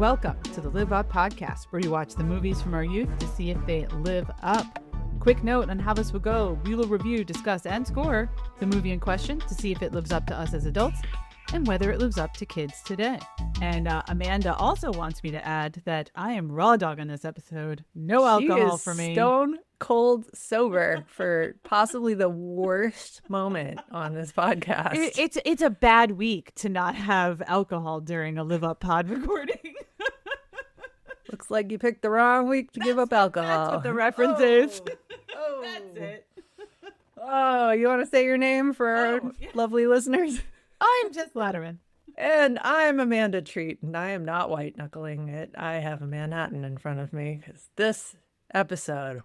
Welcome to the Live Up podcast, where you watch the movies from our youth to see if they live up. Quick note on how this will go. We will review, discuss, and score the movie in question to see if it lives up to us as adults and whether it lives up to kids today. And Amanda also wants me to add that I am raw dog on this episode. No alcohol for me. Stone cold sober for possibly the worst moment on this podcast. It's a bad week to not have alcohol during a Live Up pod recording. Looks like you picked the wrong week to give up alcohol. That's what the reference is. Oh, That's it. Oh, you want to say your name for our lovely listeners? I'm Jess Latterman. And I'm Amanda Treat, and I am not white knuckling it. I have a Manhattan in front of me because this episode,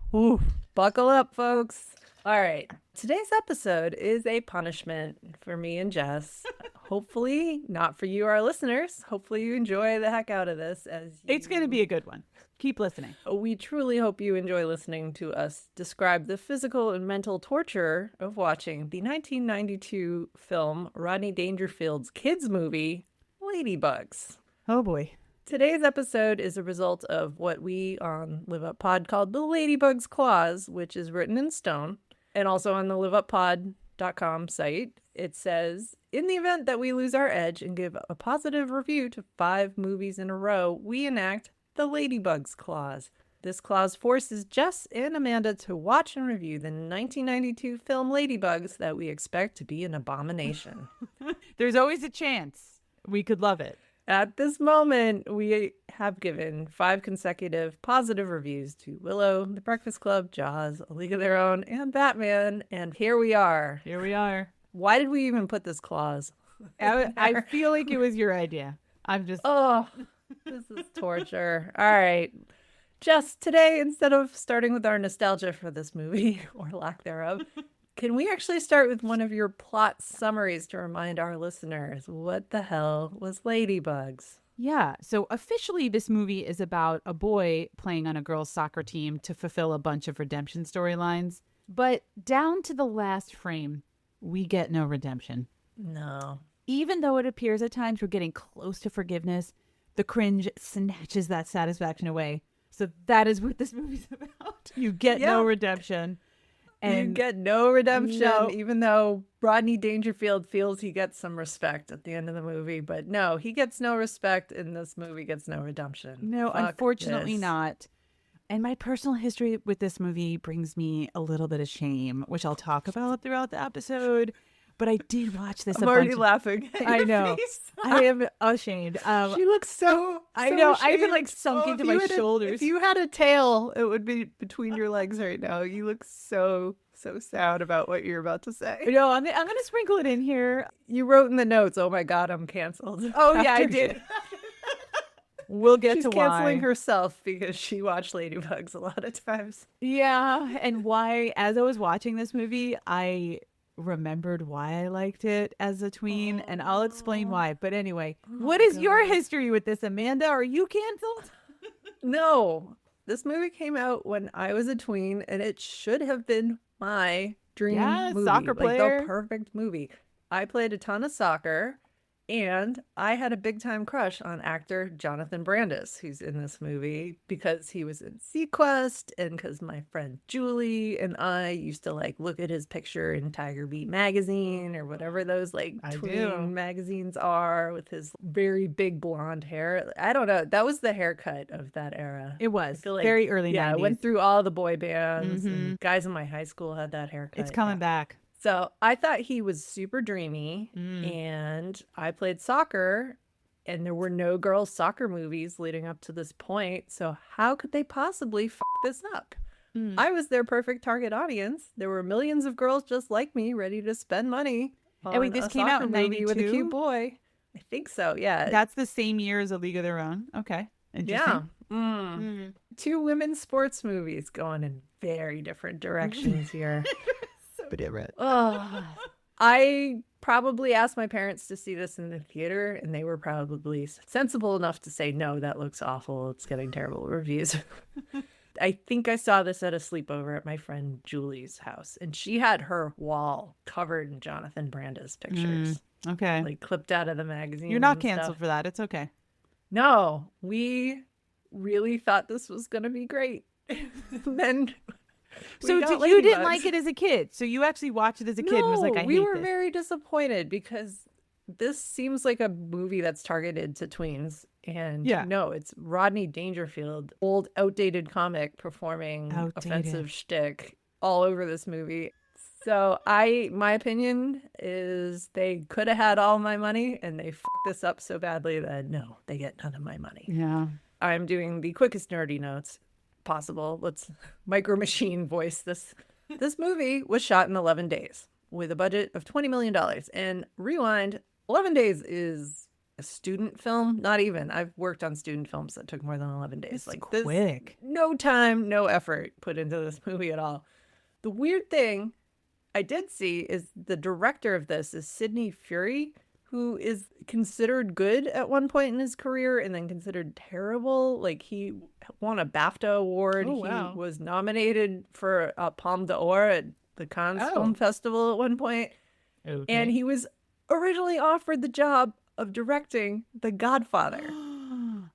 buckle up, folks. All right. Today's episode is a punishment for me and Jess. Hopefully not for you, our listeners. Hopefully you enjoy the heck out of this. It's going to be a good one. Keep listening. We truly hope you enjoy listening to us describe the physical and mental torture of watching the 1992 film Rodney Dangerfield's kids movie, Ladybugs. Oh boy. Today's episode is a result of what we on Live Up Pod called the Ladybugs Clause, which is written in stone, and also on the liveuppod.com site. It says, in the event that we lose our edge and give a positive review to 5 movies in a row, we enact the Ladybugs Clause. This clause forces Jess and Amanda to watch and review the 1992 film Ladybugs that we expect to be an abomination. There's always a chance we could love it. At this moment, we have given 5 consecutive positive reviews to Willow, The Breakfast Club, Jaws, A League of Their Own, and Batman. And here we are. Here we are. Why did we even put this clause? I feel like it was your idea. I'm just... Oh, this is torture. All right. Jess, today, instead of starting with our nostalgia for this movie, or lack thereof, can we actually start with one of your plot summaries to remind our listeners what the hell was Ladybugs? Yeah. So officially, this movie is about a boy playing on a girls' soccer team to fulfill a bunch of redemption storylines. But down to the last frame, we get no redemption. No. Even though it appears at times we're getting close to forgiveness, the cringe snatches that satisfaction away. So that is what this movie's about. You get no redemption. And you get no redemption, even though Rodney Dangerfield feels he gets some respect at the end of the movie. But no, he gets no respect, and this movie gets no redemption. No, Fuck unfortunately this. not. And my personal history with this movie brings me a little bit of shame, which I'll talk about throughout the episode. But I did watch this. I'm already laughing. I know. I am ashamed. She looks so I know. ashamed. I even like sunk into my shoulders. If you had a tail, it would be between your legs right now. You look so sad about what you're about to say. No, I'm gonna sprinkle it in here. You wrote in the notes, "Oh my God, I'm canceled." Oh yeah, I did. We'll get to why. She's canceling herself because she watched Ladybugs a lot of times. Yeah, and why? As I was watching this movie, I remembered why I liked it as a tween, and I'll explain why. But anyway, what is your history with this, Amanda? Are you canceled? No, this movie came out when I was a tween, and it should have been my dream movie. Soccer player. Like the perfect movie. I played a ton of soccer, and I had a big time crush on actor Jonathan Brandis, who's in this movie, because he was in Sequest, and because my friend Julie and I used to like look at his picture in Tiger Beat magazine or whatever those like tween magazines are, with his very big blonde hair. I don't know. That was the haircut of that era. It was like, very early 90s. Yeah, I went through all the boy bands, and guys in my high school had that haircut. It's coming back. So I thought he was super dreamy, and I played soccer, and there were no girls' soccer movies leading up to this point. So how could they possibly f this up? I was their perfect target audience. There were millions of girls just like me, ready to spend money. And wait, this came out in 92 with a cute boy. I think so. Yeah, that's the same year as A League of Their Own. Okay, interesting. Yeah, 2 women's sports movies going in very different directions here. Oh, I probably asked my parents to see this in the theater, and they were probably sensible enough to say, no, that looks awful. It's getting terrible reviews. I think I saw this at a sleepover at my friend Julie's house, and she had her wall covered in Jonathan Brandis pictures. Okay. Like clipped out of the magazine. You're not canceled for that. It's okay. No, we really thought this was going to be great. Then So you didn't like it as a kid. So you actually watched it as a kid and was like, I hate this. We were very disappointed because this seems like a movie that's targeted to tweens. And no, it's Rodney Dangerfield, old outdated comic performing offensive shtick all over this movie. So my opinion is they could have had all my money and they fucked this up so badly that no, they get none of my money. Yeah. I'm doing the quickest nerdy notes possible. Let's micro machine voice this. This movie was shot in 11 days with a budget of $20 million. And rewind, 11 days is a student film. Not even. I've worked on student films that took more than 11 days. It's like quick. No time, no effort put into this movie at all. The weird thing I did see is the director of this is Sidney Furie, who is considered good at one point in his career and then considered terrible. Like, he won a BAFTA award. Oh, wow. He was nominated for a Palme d'Or at the Cannes Film Festival at one point. Okay. And he was originally offered the job of directing The Godfather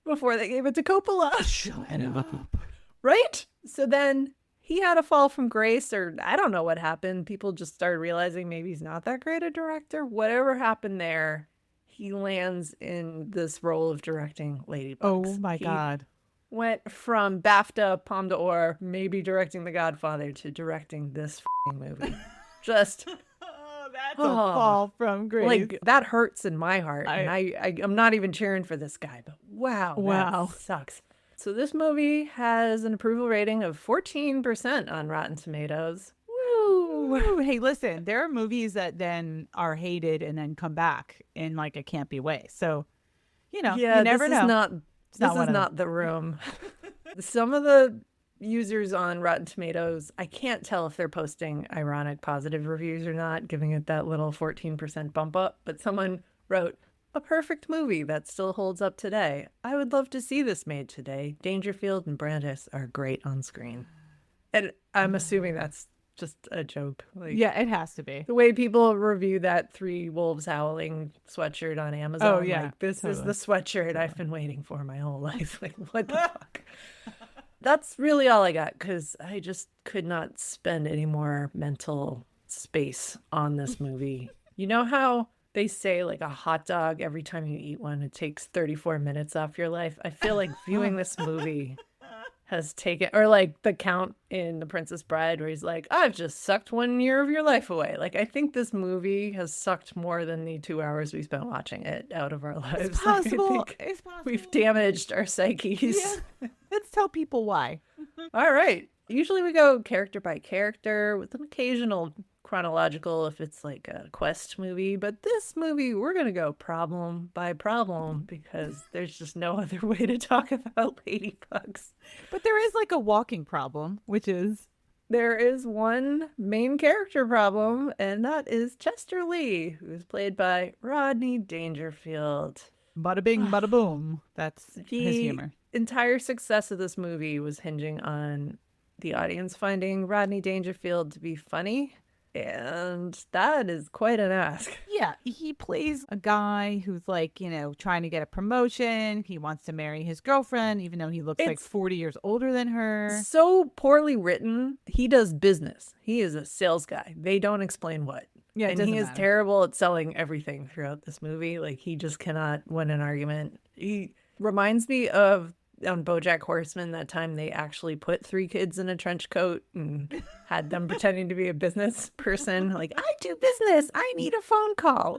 before they gave it to Coppola. Shut up. Right? So then he had a fall from grace, or I don't know what happened. People just started realizing maybe he's not that great a director. Whatever happened there, he lands in this role of directing Ladybugs. Oh my God. Went from BAFTA, Palme d'Or, maybe directing The Godfather, to directing this movie. Just... That's a fall from grace. Like, that hurts in my heart. And I'm not even cheering for this guy, but wow. That sucks. So this movie has an approval rating of 14% on Rotten Tomatoes. Woo! Hey, listen, there are movies that then are hated and then come back in like a campy way. So, you know, you never know. This is not the room. Some of the users on Rotten Tomatoes, I can't tell if they're posting ironic positive reviews or not, giving it that little 14% bump up. But someone wrote, a perfect movie that still holds up today. I would love to see this made today. Dangerfield and Brandis are great on screen. And I'm assuming that's just a joke. Like, yeah, it has to be. The way people review that Three Wolves Howling sweatshirt on Amazon. Oh, yeah. Like, this is the sweatshirt I've been waiting for my whole life. Like, what the fuck? That's really all I got, because I just could not spend any more mental space on this movie. You know how they say, like, a hot dog, every time you eat one, it takes 34 minutes off your life? I feel like viewing this movie has taken, or like the Count in The Princess Bride, where he's like, I've just sucked 1 year of your life away. Like, I think this movie has sucked more than the 2 hours we spent watching it out of our lives. It's possible. Like, it's possible. We've damaged our psyches. Yeah. Let's tell people why. All right. Usually we go character by character with an occasional chronological if it's like a quest movie, but this movie we're gonna go problem by problem because there's just no other way to talk about Ladybugs. But there is like a walking problem, which is there is one main character problem, and that is Chester Lee, who's played by Rodney Dangerfield. Bada bing, bada boom. That's his humor. The entire success of this movie was hinging on the audience finding Rodney Dangerfield to be funny. And that is quite an ask. Yeah, he plays a guy who's like, you know, trying to get a promotion. He wants to marry his girlfriend, even though he looks like 40 years older than her. So poorly written. He does business. He is a sales guy. They don't explain what. Yeah, and he is terrible at selling everything throughout this movie. Like, he just cannot win an argument. He reminds me of on BoJack Horseman, that time they actually put 3 kids in a trench coat and had them pretending to be a business person. Like, I do business. I need a phone call.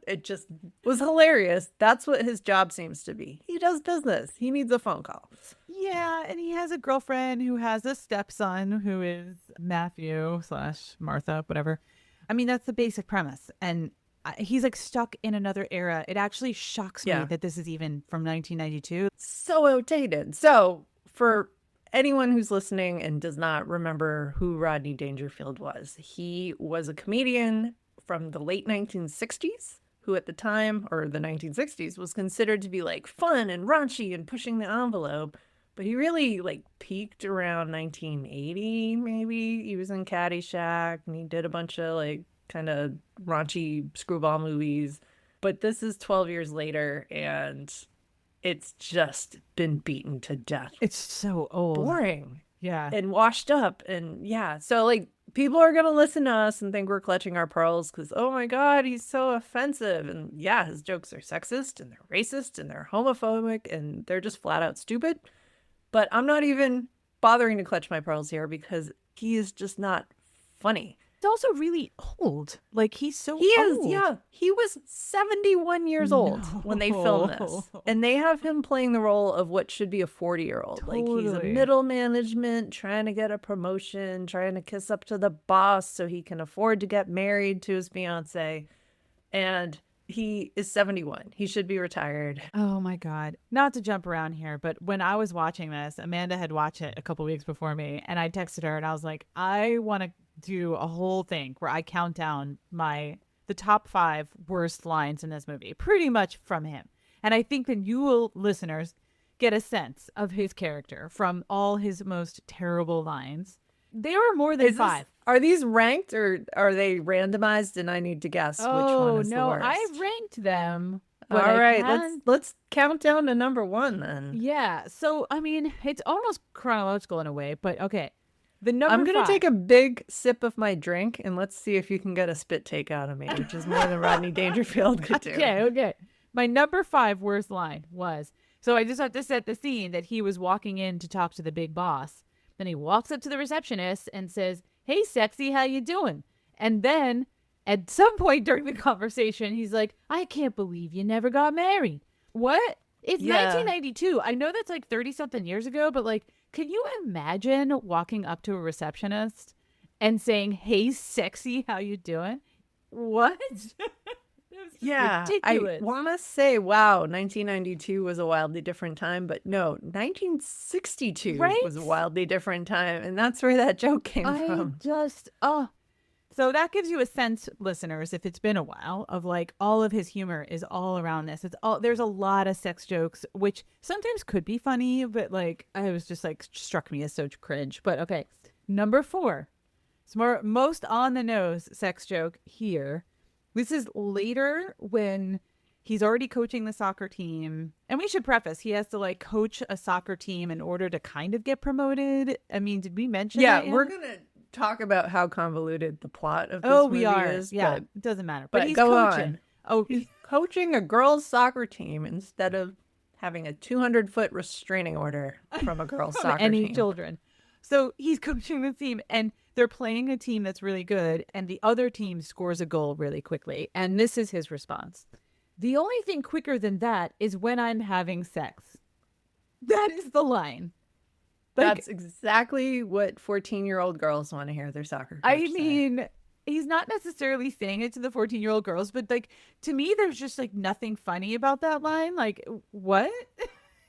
It just was hilarious. That's what his job seems to be. He does business. He needs a phone call. Yeah, and he has a girlfriend who has a stepson who is Matthew / Martha, whatever. I mean, that's the basic premise. And he's like stuck in another era. It actually shocks me that this is even from 1992. So outdated. So for anyone who's listening and does not remember who Rodney Dangerfield was, he was a comedian from the late 1960s who at the time, or the 1960s, was considered to be like fun and raunchy and pushing the envelope. But he really like peaked around 1980, maybe. He was in Caddyshack and he did a bunch of like kind of raunchy screwball movies. But this is 12 years later, and it's just been beaten to death. It's so old. Boring. Yeah. And washed up. And yeah. So like people are going to listen to us and think we're clutching our pearls because, oh my God, he's so offensive. And yeah, his jokes are sexist and they're racist and they're homophobic and they're just flat out stupid. But I'm not even bothering to clutch my pearls here because he is just not funny. It's also really old. Like, he's so He old. is, yeah. He was 71 years old when they filmed this. And they have him playing the role of what should be a 40-year-old. Like, he's a Totally. middle management, trying to get a promotion, trying to kiss up to the boss so he can afford to get married to his fiance. And he is 71. He should be retired. Oh my God. Not to jump around here, but when I was watching this, Amanda had watched it a couple weeks before me, and I texted her and I was like, I want to do a whole thing where I count down the top 5 worst lines in this movie, pretty much from him. And I think that you will, listeners, get a sense of his character from all his most terrible lines. There were more than 5. Are these ranked or are they randomized and I need to guess which one is the worst? I ranked them. All right, let's count down to number 1 then. Yeah. So, I mean, it's almost chronological in a way, but okay. The number I'm going to 5. take a big sip of my drink and let's see if you can get a spit take out of me, which is more than Rodney Dangerfield could do. Okay. My number 5 worst line was, so I just have to set the scene that he was walking in to talk to the big boss. Then he walks up to the receptionist and says, "Hey, sexy, how you doing?" And then at some point during the conversation, he's like, "I can't believe you never got married." What? It's 1992. I know that's like 30-something years ago, but like, can you imagine walking up to a receptionist and saying, "Hey, sexy, how you doing?" What? Yeah, ridiculous. I want to say, wow, 1992 was a wildly different time, but no, 1962 was a wildly different time, and that's where that joke came from. So that gives you a sense, listeners, if it's been a while, of like all of his humor is all around this. There's a lot of sex jokes, which sometimes could be funny, but like I was just like struck me as so cringe. But okay, number 4, it's most on the nose sex joke here. This is later when he's already coaching the soccer team. And we should preface, he has to like coach a soccer team in order to kind of get promoted. I mean, did we mention that? Yeah, we're going to talk about how convoluted the plot of this movie is. Yeah, it doesn't matter. But he's go coaching. on. Oh, he's coaching a girls' soccer team instead of having a 200-foot restraining order from a girls' soccer team. Any children. So he's coaching the team and they're playing a team that's really good and the other team scores a goal really quickly. And this is his response. "The only thing quicker than that is when I'm having sex." That is the line. Like, that's exactly what 14-year-old girls want to hear their soccer coach I say. mean, he's not necessarily saying it to the 14-year-old girls, but like to me, there's just like nothing funny about that line. Like, what?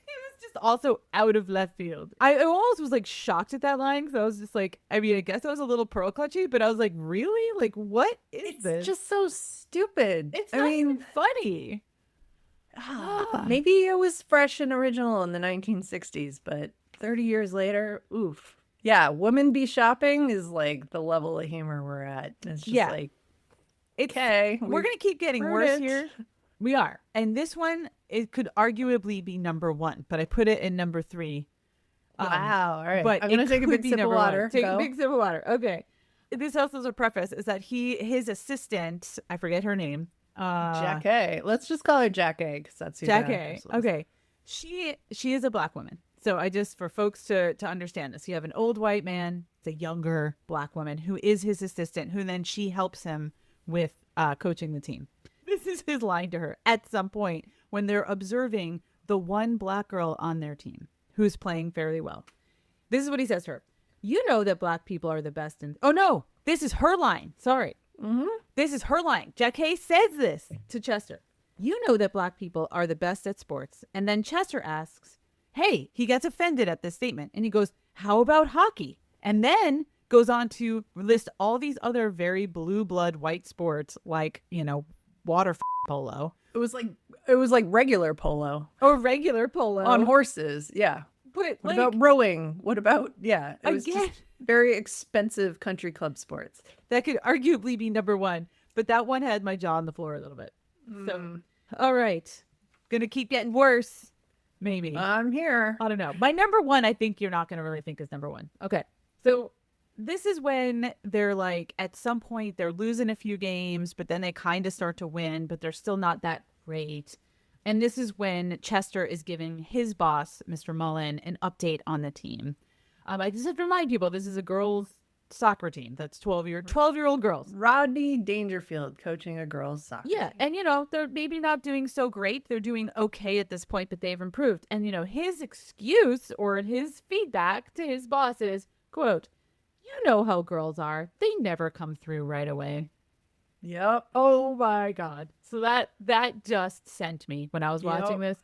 It was just also out of left field. I almost was like shocked at that line because I was just like, I mean, I guess I was a little pearl clutchy, but I was like, really? Like, what is this? It's just so stupid. It's not even funny. Maybe it was fresh and original in the 1960s, but 30 years later, oof. Yeah, women be shopping is like the level of humor we're at. It's just like, okay. We're going to keep getting worse here. We are. And this one, it could arguably be number 1, but I put it in number 3. Wow. All right. But I'm going to take a big sip of water. Take a big sip of water. Okay. This also is a preface is that his assistant, I forget her name. Jack A. Let's just call her Jack A because that's who Jack A. Okay. She is a black woman. So for folks to understand this, you have an old white man, it's a younger black woman who is his assistant, who then she helps him with coaching the team. This is his line to her at some point when they're observing the one black girl on their team who's playing fairly well. This is what he says to her. "You know that black people are the best in..." Oh, no, this is her line. Sorry. Mm-hmm. This is her line. Jack Hay says this to Chester. "You know that black people are the best at sports." And then Chester asks, hey, he gets offended at this statement. And he goes, "How about hockey?" And then goes on to list all these other very blue blood white sports like, water polo. It was like regular polo. Or regular polo. On horses, yeah. But what about rowing? What about, it was again, just very expensive country club sports. That could arguably be number 1. But that one had my jaw on the floor a little bit. So, all right. Gonna keep getting worse. Maybe. I'm here. I don't know. My number one, I think you're not going to really think is number one. Okay. So this is when they're like, at some point, they're losing a few games, but then they kind of start to win, but they're still not that great. And this is when Chester is giving his boss, Mr. Mullen, an update on the team. I just have to remind people, this is a girls' soccer team. That's 12-year-old girls. Rodney Dangerfield coaching a girls' soccer Yeah, team. and they're maybe not doing so great. They're doing okay at this point, but they've improved. And his excuse or his feedback to his boss is, quote, "You know how girls are. They never come through right away." Yep. Oh my God. So that just sent me when I was watching this.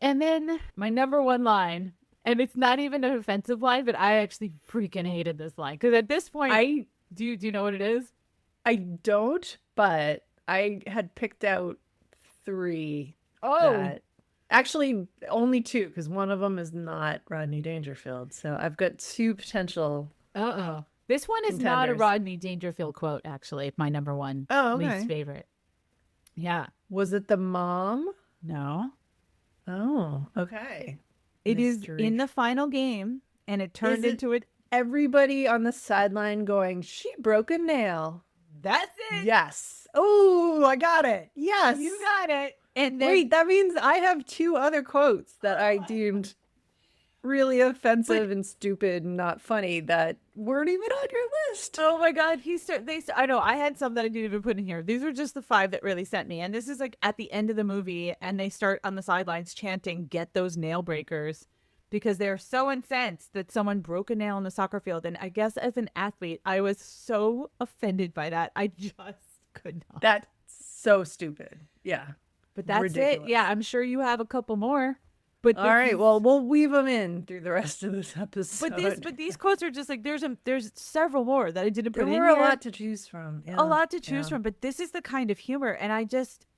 And then my number one line, and it's not even an offensive line, but I actually freaking hated this line. Because at this point, do you know what it is? I don't, but I had picked out 3. Oh. Actually, only 2, because one of them is not Rodney Dangerfield. So I've got 2 potential. This one is not a contenders. Rodney Dangerfield quote, actually. My number one least favorite. Yeah. Was it the mom? No. Oh, okay. It is Mystery. in the final game, and it turned into it. Everybody on the sideline going, "She broke a nail." That's it. Yes. Oh, I got it. Yes. You got it. And then, Wait, that means I have 2 other quotes that I deemed really offensive and stupid and not funny that weren't even on your list. oh my God, I know, I had some that I didn't even put in here. These were just the 5 that really sent me. And this is like at the end of the movie, and they start on the sidelines chanting, "Get those nail breakers," because they're so incensed that someone broke a nail on the soccer field. And I guess as an athlete, I was so offended by that. I just could not. That's so stupid. Yeah. But that's ridiculous. it. Yeah, I'm sure you have a couple more. But All right. Well, we'll weave them in through the rest of this episode. But these quotes are just like there's several more that I didn't put there in were here. a lot to choose from. A lot to choose from, but this is the kind of humor. And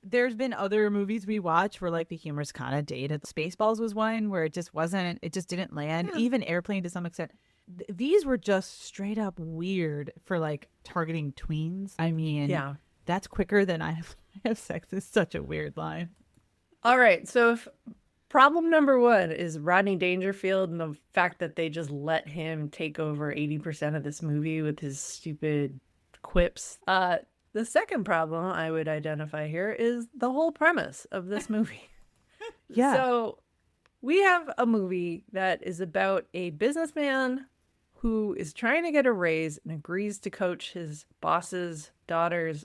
there's been other movies we watch where like the humor's kind of dated. Spaceballs was one where it just didn't land. Even Airplane to some extent. These were just straight up weird for like targeting tweens. I mean, that's quicker than I have sex is such a weird line. All right. So if problem number 1 is Rodney Dangerfield and the fact that they just let him take over 80% of this movie with his stupid quips. The second problem I would identify here is the whole premise of this movie. Yeah. So we have a movie that is about a businessman who is trying to get a raise and agrees to coach his boss's daughter's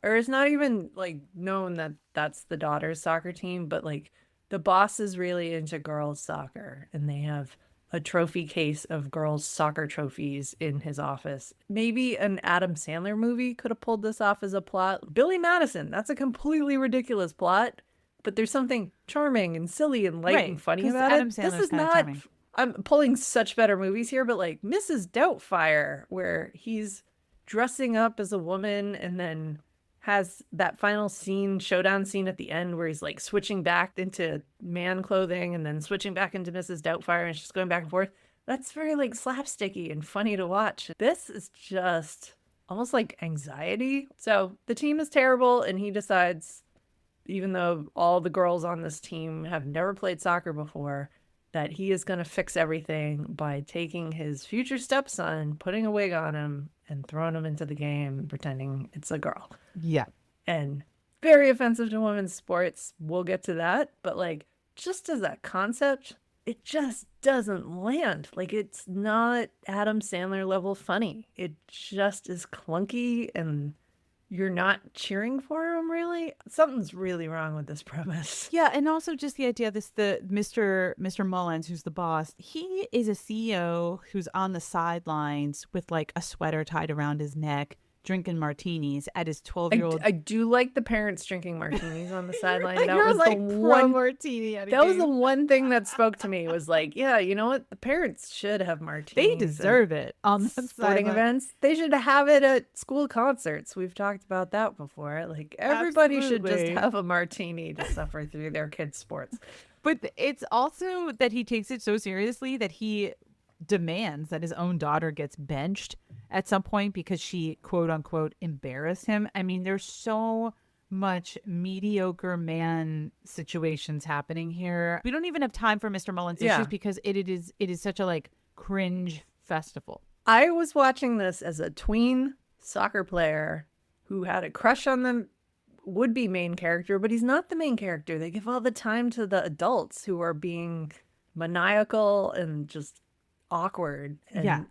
or it's not even like known that that's the daughter's soccer team, but like the boss is really into girls soccer and they have a trophy case of girls soccer trophies in his office. Maybe an Adam Sandler movie could have pulled this off as a plot. Billy Madison, that's a completely ridiculous plot, but there's something charming and silly and light and funny about Adam it. Sandler's This is kinda not charming. I'm pulling such better movies here, but like Mrs. Doubtfire, where he's dressing up as a woman and then has that final showdown scene at the end where he's like switching back into man clothing and then switching back into Mrs. Doubtfire and it's just going back and forth. That's very like slapsticky and funny to watch. This is just almost like anxiety. So the team is terrible and he decides, even though all the girls on this team have never played soccer before, that he is going to fix everything by taking his future stepson, putting a wig on him, and throwing him into the game and pretending it's a girl. Yeah. And very offensive to women's sports. We'll get to that. But like, just as a concept, it just doesn't land. Like, it's not Adam Sandler level funny. It just is clunky and you're not cheering for him, really. Something's really wrong with this premise. Yeah, and also just the idea the Mr. Mullins, who's the boss, he is a CEO who's on the sidelines with like a sweater tied around his neck, drinking martinis at his 12-year-old. I do like the parents drinking martinis on the sideline. Like, That you're was like the pro one martini. At a That was game. the one thing that spoke to me was like, yeah, you know what? The parents should have martinis. They deserve it on the sporting sideline. events. They should have it at school concerts. We've talked about that before. Like, everybody should just Absolutely. have a martini to suffer through their kids' sports. But it's also that he takes it so seriously that he demands that his own daughter gets benched at some point because she, quote unquote, embarrassed him. I mean, there's so much mediocre man situations happening here. We don't even have time for Mr. Mullins issues because it is such a like cringe festival. I was watching this as a tween soccer player who had a crush on the would-be main character, but he's not the main character. They give all the time to the adults who are being maniacal and just awkward.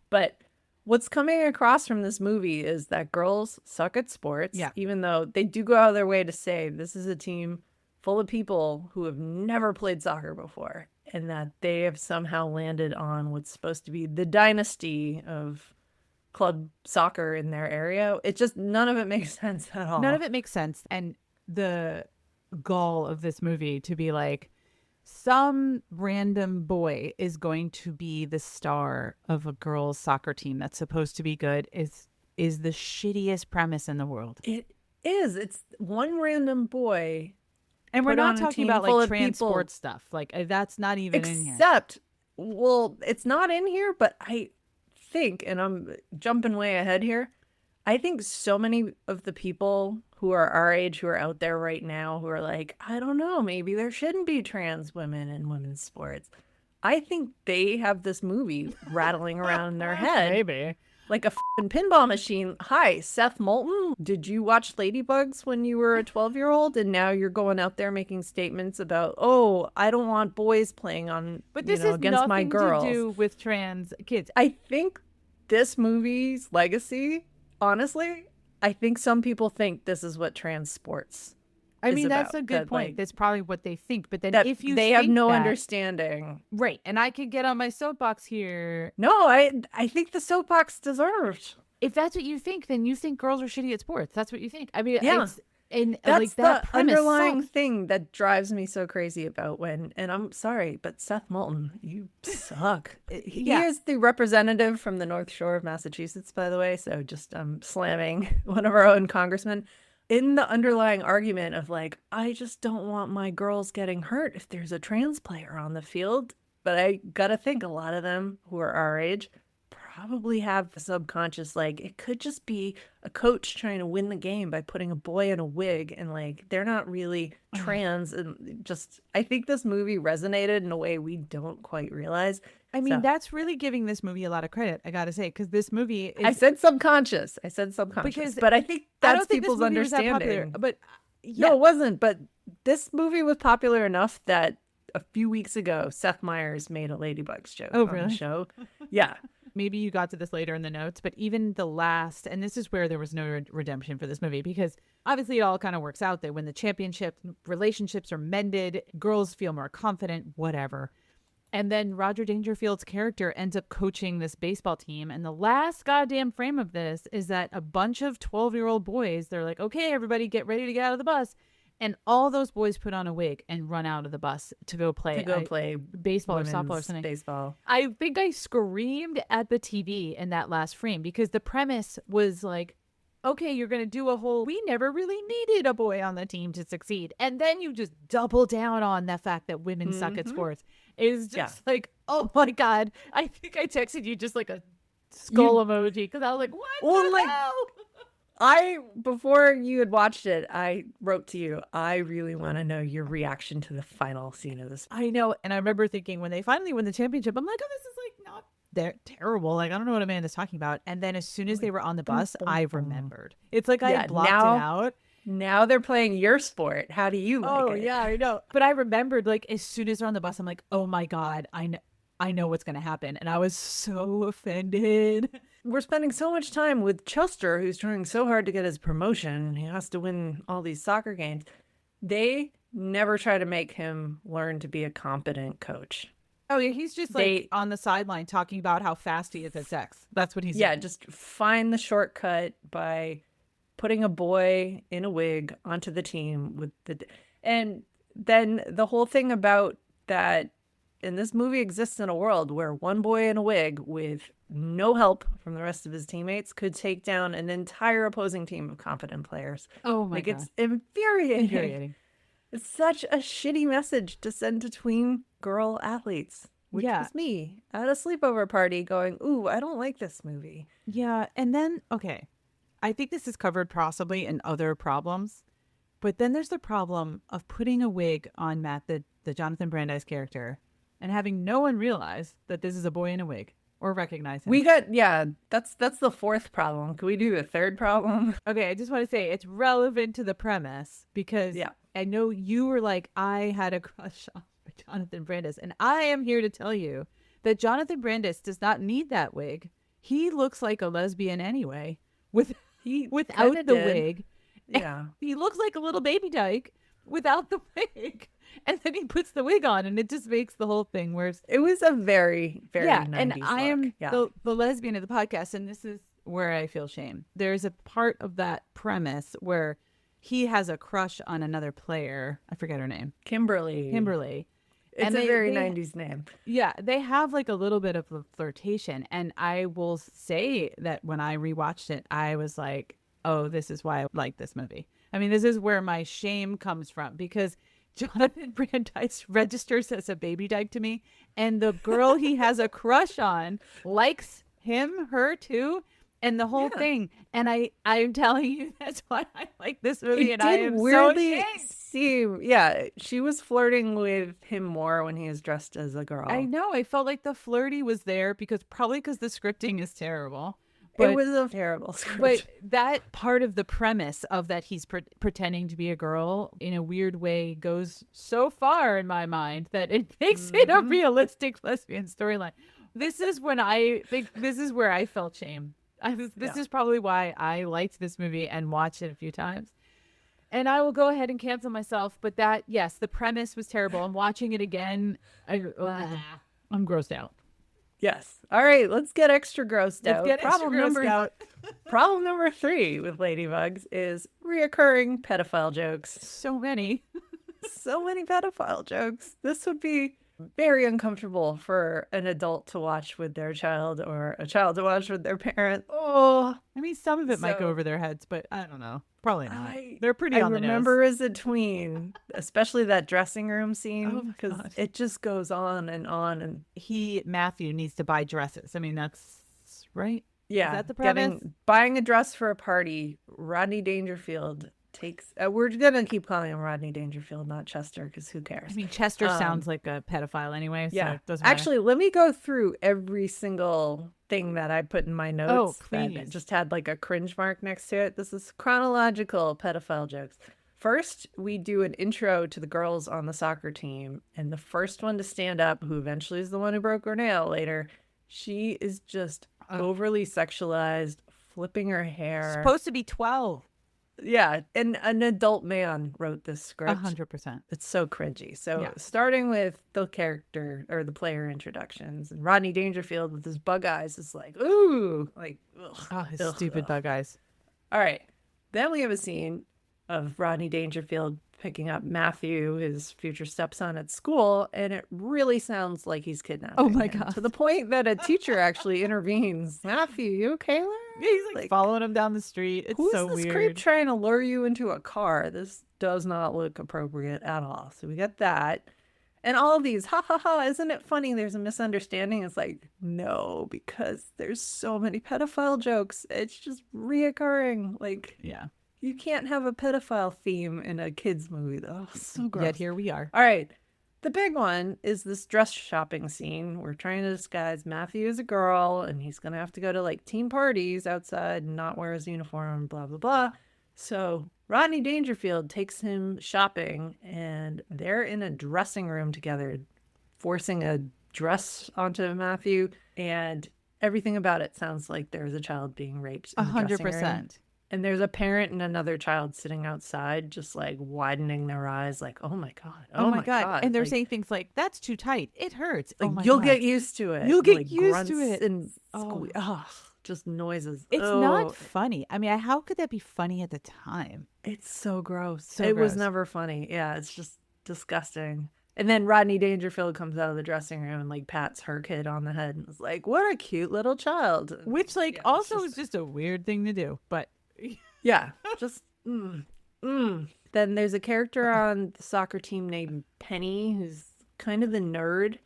But what's coming across from this movie is that girls suck at sports, even though they do go out of their way to say this is a team full of people who have never played soccer before, and that they have somehow landed on what's supposed to be the dynasty of club soccer in their area. It just, none of it makes sense at all. None of it makes sense. And the gall of this movie to be like, some random boy is going to be the star of a girls' soccer team that's supposed to be good is the shittiest premise in the world. It is. It's one random boy. And we're not talking about like trans sports stuff. Like that's not even in here. Except, well, it's not in here, but I think, and I'm jumping way ahead here, I think so many of the people who are our age, who are out there right now, who are like, I don't know, maybe there shouldn't be trans women in women's sports. I think they have this movie rattling around in their head. Maybe. Like a f***ing pinball machine. Hi, Seth Moulton. Did you watch Ladybugs when you were a 12-year-old? And now you're going out there making statements about, oh, I don't want boys playing on, but this against my girls. To do with trans kids. I think this movie's legacy, honestly, I think some people think this is what trans sports I mean, that's about. a good point. Like, that's probably what they think. But then if you they think have no that, understanding. Right. And I could get on my soapbox here. No, I think the soapbox deserved. If that's what you think, then you think girls are shitty at sports. That's what you think. I mean, yeah. And that's like that the underlying sucks. thing that drives me so crazy about and I'm sorry, but Seth Moulton, you suck. He is the representative from the North Shore of Massachusetts, by the way. So just slamming one of our own congressmen in the underlying argument of like, I just don't want my girls getting hurt if there's a trans player on the field. But I gotta think a lot of them who are our age probably have a subconscious, like, it could just be a coach trying to win the game by putting a boy in a wig, and like they're not really trans. And just, I think this movie resonated in a way we don't quite realize. I mean, that's really giving this movie a lot of credit, I gotta say, because this movie is... I said subconscious, but I think that's people's understanding. Popular, but no, it wasn't. But this movie was popular enough that a few weeks ago, Seth Meyers made a Ladybugs joke on the show. Yeah. Maybe you got to this later in the notes, but even the last, and this is where there was no redemption for this movie, because obviously it all kind of works out. They win the championship, relationships are mended, girls feel more confident, whatever. And then Roger Dangerfield's character ends up coaching this baseball team. And the last goddamn frame of this is that a bunch of 12-year-old boys, they're like, okay, everybody get ready to get out of the bus. And all those boys put on a wig and run out of the bus to go play baseball or softball or something. Baseball. I think I screamed at the TV in that last frame because the premise was like, okay, you're going to do a whole, we never really needed a boy on the team to succeed. And then you just double down on the fact that women suck at sports. It's just like, oh my God. I think I texted you just like a skull emoji because I was like, what the hell? Before you had watched it, I wrote to you, I really want to know your reaction to the final scene of this. I know. And I remember thinking when they finally win the championship, I'm like, oh, this is like not terrible. Like, I don't know what Amanda's talking about. And then as soon as they were on the bus, I remembered. It's like I blocked it out. Now they're playing your sport. How do you like it? Oh, yeah, I know. But I remembered, like, as soon as they're on the bus, I'm like, oh my God, I know what's going to happen. And I was so offended. We're spending so much time with Chester, who's trying so hard to get his promotion. He has to win all these soccer games. They never try to make him learn to be a competent coach. Oh, yeah, he's just like on the sideline talking about how fast he is at sex. That's what he's doing. Just find the shortcut by putting a boy in a wig onto the team and then the whole thing about that. And this movie exists in a world where one boy in a wig with no help from the rest of his teammates could take down an entire opposing team of competent players. Oh my God. It's infuriating. It's such a shitty message to send to tween girl athletes, which was me at a sleepover party going, ooh, I don't like this movie. Yeah. And then, okay, I think this is covered possibly in other problems, But then there's the problem of putting a wig on Matt, the Jonathan Brandis character, and having no one realize that this is a boy in a wig or recognize him. That's the fourth problem. Can we do the third problem? Okay, I just want to say it's relevant to the premise because I know you were like, I had a crush on Jonathan Brandis, and I am here to tell you that Jonathan Brandis does not need that wig. He looks like a lesbian anyway without the wig. Yeah. He looks like a little baby dyke without the wig. And then he puts the wig on, and it just makes the whole thing worse. It was a very, very 90s and I look. am the lesbian of the podcast, and this is where I feel shame. There's a part of that premise where he has a crush on another player. I forget her name. Kimberly. It's And a very 90s name. Yeah, they have like a little bit of a flirtation. And I will say that when I rewatched it, I was like, oh, this is why I like this movie. I mean, this is where my shame comes from, because Jonathan Brandis registers as a baby dyke to me, and the girl he has a crush on likes her too, and the whole thing. And I'm telling you, that's why I like this movie. And I am weirdly she was flirting with him more when he was dressed as a girl. I know. I felt like the flirty was there because the scripting is terrible. It was a terrible script. But that part of the premise of that he's pretending to be a girl in a weird way goes so far in my mind that it makes it a realistic lesbian storyline. This is when I think this is where I felt shame. This is probably why I liked this movie and watched it a few times. And I will go ahead and cancel myself. But the premise was terrible. I'm watching it again. I'm grossed out. Yes. All right, let's get extra grossed out. Problem number 3 with Ladybugs is reoccurring pedophile jokes. So many. So many pedophile jokes. This would be very uncomfortable for an adult to watch with their child, or a child to watch with their parent. Oh, I mean, some of it might go over their heads, but I don't know. Probably not. They're pretty on the nose. I remember as a tween, especially that dressing room scene, because it just goes on. And Matthew needs to buy dresses. I mean, that's right. Yeah. Is that the premise? Buying a dress for a party. Rodney Dangerfield takes, we're going to keep calling him Rodney Dangerfield, not Chester, because who cares? I mean, Chester sounds like a pedophile anyway. So it doesn't matter. Actually, let me go through every single thing that I put in my notes. Oh, please. That just had like a cringe mark next to it. This is chronological pedophile jokes. First, we do an intro to the girls on the soccer team. And the first one to stand up, who eventually is the one who broke her nail later, she is just overly sexualized, flipping her hair. Supposed to be 12. Yeah, and an adult man wrote this script. 100%. It's so cringy. So starting with the character or the player introductions, and Rodney Dangerfield with his bug eyes is like, ooh, like, ugh, oh, his stupid bug eyes. All right. Then we have a scene of Rodney Dangerfield picking up Matthew, his future stepson, at school, and it really sounds like he's kidnapping Oh my him, God. to the point that a teacher actually intervenes. Matthew, you okay, Larry? Yeah, he's like following him down the street. It's so weird. Who's this creep trying to lure you into a car? This does not look appropriate at all. So we get that. And all of these, ha ha ha, isn't it funny? There's a misunderstanding. It's like, no, because there's so many pedophile jokes. It's just reoccurring. Like, yeah. You can't have a pedophile theme in a kid's movie, though. So gross. Yet here we are. All right. The big one is this dress shopping scene. We're trying to disguise Matthew as a girl, and he's going to have to go to like teen parties outside and not wear his uniform, blah, blah, blah. So Rodney Dangerfield takes him shopping, and they're in a dressing room together, forcing a dress onto Matthew, and everything about it sounds like there's a child being raped in the dressing room. 100%. And there's a parent and another child sitting outside, just like widening their eyes, like, oh my God. Oh my God. And they're saying things like, that's too tight. It hurts. Like, oh my you'll God. get used to it. You'll get like, used to it. And just noises. It's not funny. I mean, how could that be funny at the time? It's so gross. It was never funny. Yeah, it's just disgusting. And then Rodney Dangerfield comes out of the dressing room and like pats her kid on the head and is like, what a cute little child. Which like also is just a weird thing to do. But yeah, just Then there's a character on the soccer team named Penny who's kind of the nerd.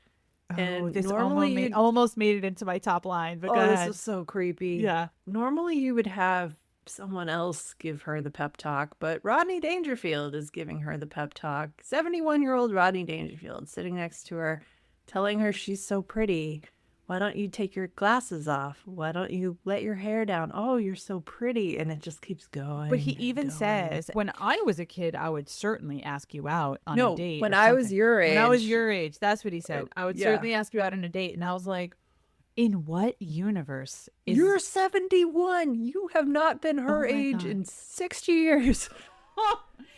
And this normally almost made it into my top line. But this is so creepy. Yeah. Normally you would have someone else give her the pep talk, but Rodney Dangerfield is giving her the pep talk. 71-year-old Rodney Dangerfield sitting next to her, telling her she's so pretty. Why don't you take your glasses off? Why don't you let your hair down? Oh, you're so pretty. And it just keeps going. But he even says, when I was a kid, I would certainly ask you out on a date. When I was your age. When I was your age, that's what he said. I would yeah. certainly ask you out on a date. And I was like, in what universe is... You're 71. You have not been her age in 60 years.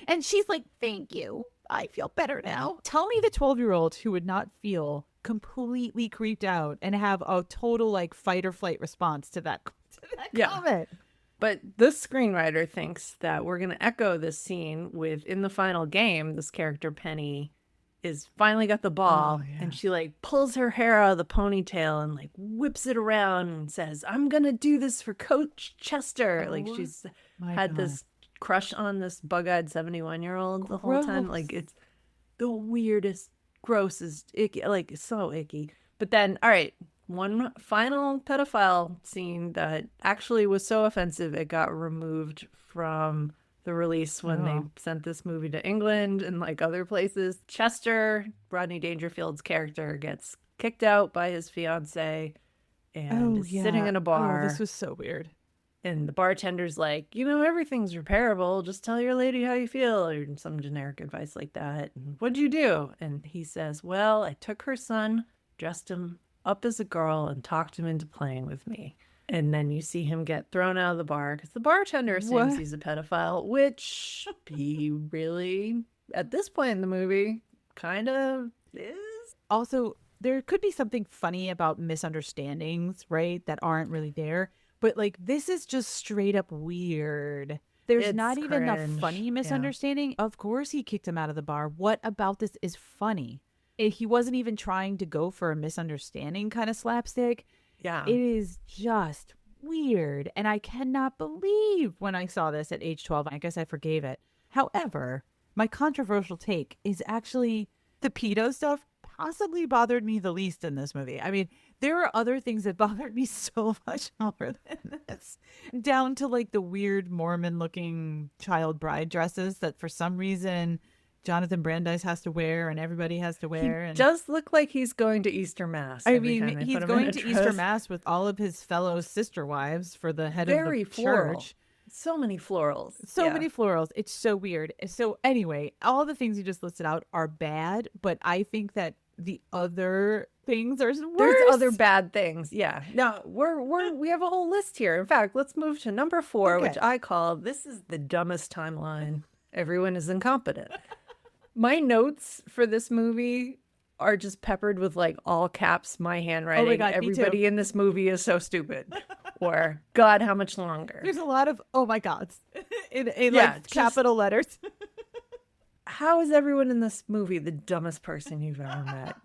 And she's like, thank you. I feel better now. Tell me the 12-year-old who would not feel completely creeped out and have a total like fight or flight response to that comment. But this screenwriter thinks that we're going to echo this scene with, in the final game, this character Penny is finally got the ball and she like pulls her hair out of the ponytail and like whips it around and says, I'm going to do this for Coach Chester. Like she's had this crush on this bug-eyed 71-year-old the whole time. Like it's the weirdest, grossest, icky, like it's so icky. But then, all right, one final pedophile scene that actually was so offensive it got removed from the release when they sent this movie to England and like other places. Chester, Rodney Dangerfield's character, gets kicked out by his fiance and is sitting in a bar. Oh, this was so weird. And the bartender's like, everything's repairable. Just tell your lady how you feel, or some generic advice like that. And what'd you do? And he says, well, I took her son, dressed him up as a girl, and talked him into playing with me. And then you see him get thrown out of the bar because the bartender assumes he's a pedophile, which he really, at this point in the movie, kind of is. Also, there could be something funny about misunderstandings, right, that aren't really there. But, like, this is just straight up weird. There's not even a funny misunderstanding. Yeah. Of course he kicked him out of the bar. What about this is funny? He wasn't even trying to go for a misunderstanding kind of slapstick. Yeah. It is just weird. And I cannot believe when I saw this at age 12, I guess I forgave it. However, my controversial take is actually the pedo stuff possibly bothered me the least in this movie. I mean, there are other things that bothered me so much more than this. Down to like the weird Mormon looking child bride dresses that for some reason Jonathan Brandis has to wear and everybody has to wear. He does look like he's going to Easter Mass. I mean, he's going to Easter Mass with all of his fellow sister wives for the head of the church. So many florals. So many florals. It's so weird. So anyway, all the things you just listed out are bad, but I think that the other things are worse. There's other bad things. Yeah. Now we have a whole list here. In fact, let's move to number 4, which I call, this is the dumbest timeline. Everyone is incompetent. My notes for this movie are just peppered with like all caps, my handwriting. Oh my God, everybody in this movie is so stupid. Or God, how much longer? There's a lot of oh my gods in like capital letters. How is everyone in this movie the dumbest person you've ever met?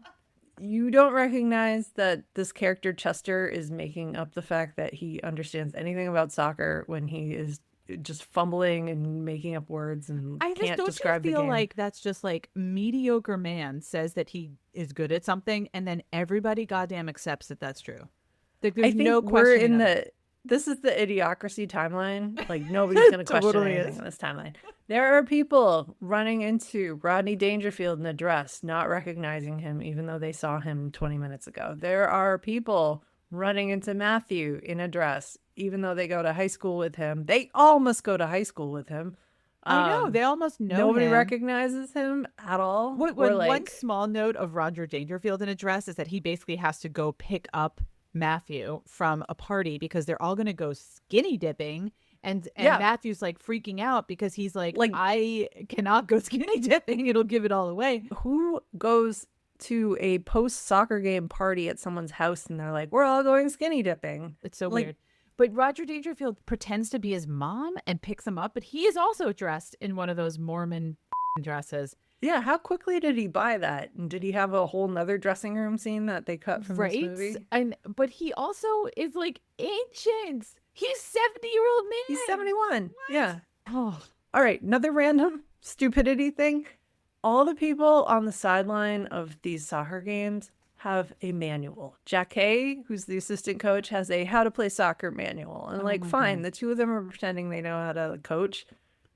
You don't recognize that this character Chester is making up the fact that he understands anything about soccer when he is just fumbling and making up words and can't describe the game. Don't you feel like that's just like mediocre man says that he is good at something and then everybody goddamn accepts that that's true? There's no question. This is the idiocracy timeline. Like nobody's going to question anything in this timeline. There are people running into Rodney Dangerfield in a dress, not recognizing him, even though they saw him 20 minutes ago. There are people running into Matthew in a dress, even though they go to high school with him. They almost go to high school with him. I know. They almost know Nobody him. recognizes him at all. One small note of Roger Dangerfield in a dress is that he basically has to go pick up Matthew from a party because they're all going to go skinny dipping. And Matthew's like freaking out because he's like, I cannot go skinny dipping. It'll give it all away. Who goes to a post-soccer game party at someone's house and they're like, we're all going skinny dipping? It's so weird. But Roger Dangerfield pretends to be his mom and picks him up, but he is also dressed in one of those Mormon dresses. Yeah, how quickly did he buy that? And did he have a whole nother dressing room scene that they cut from this movie? But he also is like ancient. He's 70-year-old man. He's 71. What? Yeah. Oh. All right, another random stupidity thing. All the people on the sideline of these soccer games have a manual. Jacquet, who's the assistant coach, has a how to play soccer manual. And like, fine, the two of them are pretending they know how to coach.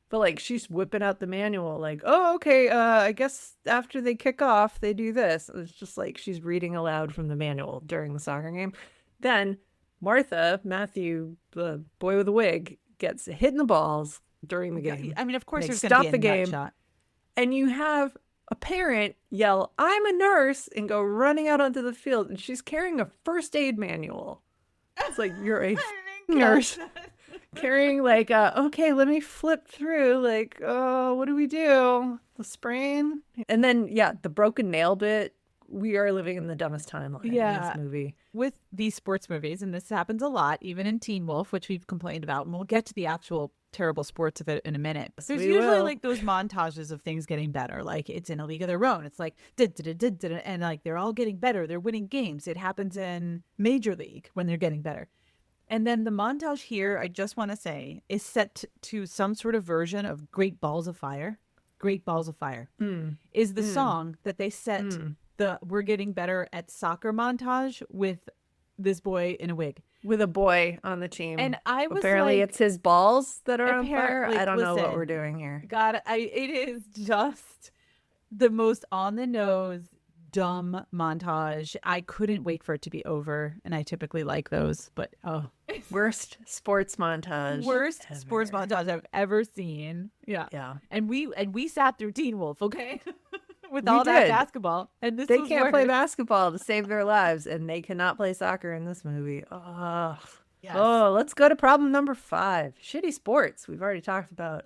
But like, she's whipping out the manual like, oh, okay, I guess after they kick off, they do this. It's just like she's reading aloud from the manual during the soccer game. Then Matthew, the boy with the wig, gets hit in the balls during the game. I mean, of course, they there's going to be a game. shot. And you have a parent yell, I'm a nurse, and go running out onto the field. And she's carrying a first aid manual. It's like, you're a nurse. Carrying like, okay, let me flip through. Like, oh, what do we do? The sprain? And then, yeah, the broken nail bit. We are living in the dumbest timeline in this movie. With these sports movies, and this happens a lot, even in Teen Wolf, which we've complained about, and we'll get to the actual terrible sports of it in a minute. But there's usually like those montages of things getting better. Like it's in A League of Their Own. It's like, and like they're all getting better. They're winning games. It happens in Major League when they're getting better. And then the montage here, I just want to say, is set to some sort of version of Great Balls of Fire. Great Balls of Fire is the song that they set the We're Getting Better at Soccer montage with this boy in a wig. With a boy on the team. And I was apparently like, it's his balls that are on fire. like, I don't know what listen, we're doing here. God, it is just the most on the nose, dumb montage. I couldn't wait for it to be over, and I typically like those, but worst sports montage. Worst sports montage I've ever seen. Yeah. And we sat through Teen Wolf, okay? With all that basketball, and they can't play basketball to save their lives, and they cannot play soccer in this movie. Oh, yes. Oh, let's go to problem number 5. Shitty sports. We've already talked about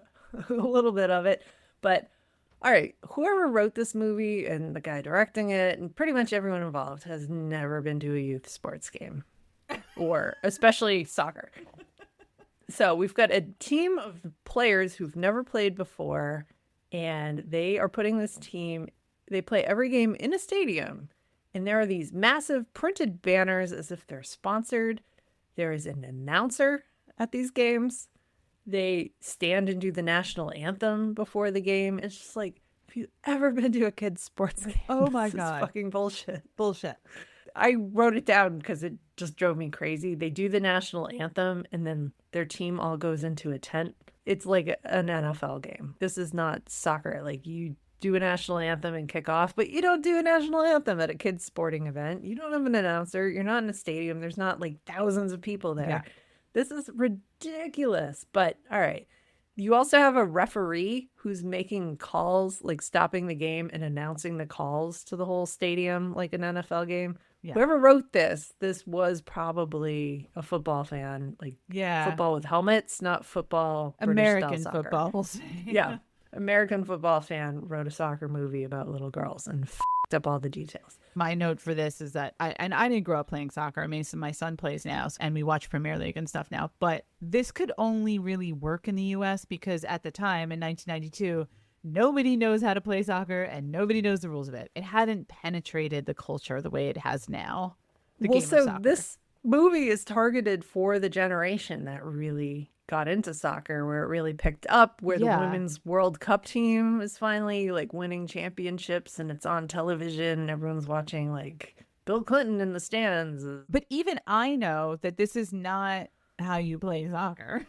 a little bit of it, but all right, whoever wrote this movie and the guy directing it and pretty much everyone involved has never been to a youth sports game, or especially soccer. So we've got a team of players who've never played before. And they are putting this team, they play every game in a stadium. And there are these massive printed banners as if they're sponsored. There is an announcer at these games. They stand and do the national anthem before the game. It's just like, if you've ever been to a kid's sports game, oh my God, this is fucking bullshit. Bullshit. I wrote it down because it just drove me crazy. They do the national anthem and then their team all goes into a tent. It's like an NFL game. This is not soccer. Like, you do a national anthem and kick off, but you don't do a national anthem at a kid's sporting event. You don't have an announcer. You're not in a stadium. There's not like thousands of people there. Yeah. This is ridiculous. But all right. You also have a referee who's making calls, like stopping the game and announcing the calls to the whole stadium like an NFL game. Yeah. Whoever wrote this was probably a football fan, like football with helmets, not football. American football, we'll say. Yeah, American football fan wrote a soccer movie about little girls and f***ed up all the details. My note for this is that I didn't grow up playing soccer. I mean, so my son plays now, and we watch Premier League and stuff now. But this could only really work in the U.S. because at the time in 1992. Nobody knows how to play soccer and nobody knows the rules of it. It hadn't penetrated the culture the way it has now. This movie is targeted for the generation that really got into soccer, where it really picked up, where the Women's World Cup team is finally like winning championships and it's on television and everyone's watching like Bill Clinton in the stands. But even I know that this is not how you play soccer.